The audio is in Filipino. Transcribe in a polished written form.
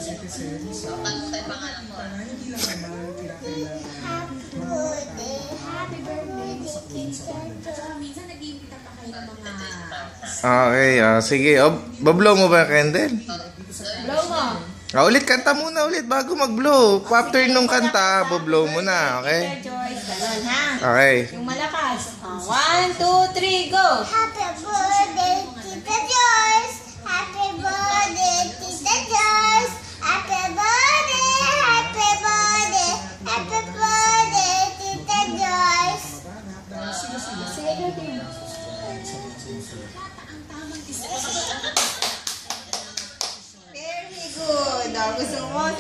citizens. Pangalan mo. Hindi lang naman kinakailangan Happy birthday, minsan nag-iimbita pa kayo ng mga... Okay, sige. Bablow mo ba yung candle? Blow mo. Ulit, kanta muna ulit bago mag-blow. After nung kanta, bablow mo na, okay? Tita Joyce, ganun ha. Okay. Yung malakas. 1, 2, 3, go! Happy birthday, Tita Joyce! Happy birthday, Tita Joyce! Happy birthday, happy birthday, happy birthday, Tita Joyce! Sige, Tim. Very good. Gusto mo,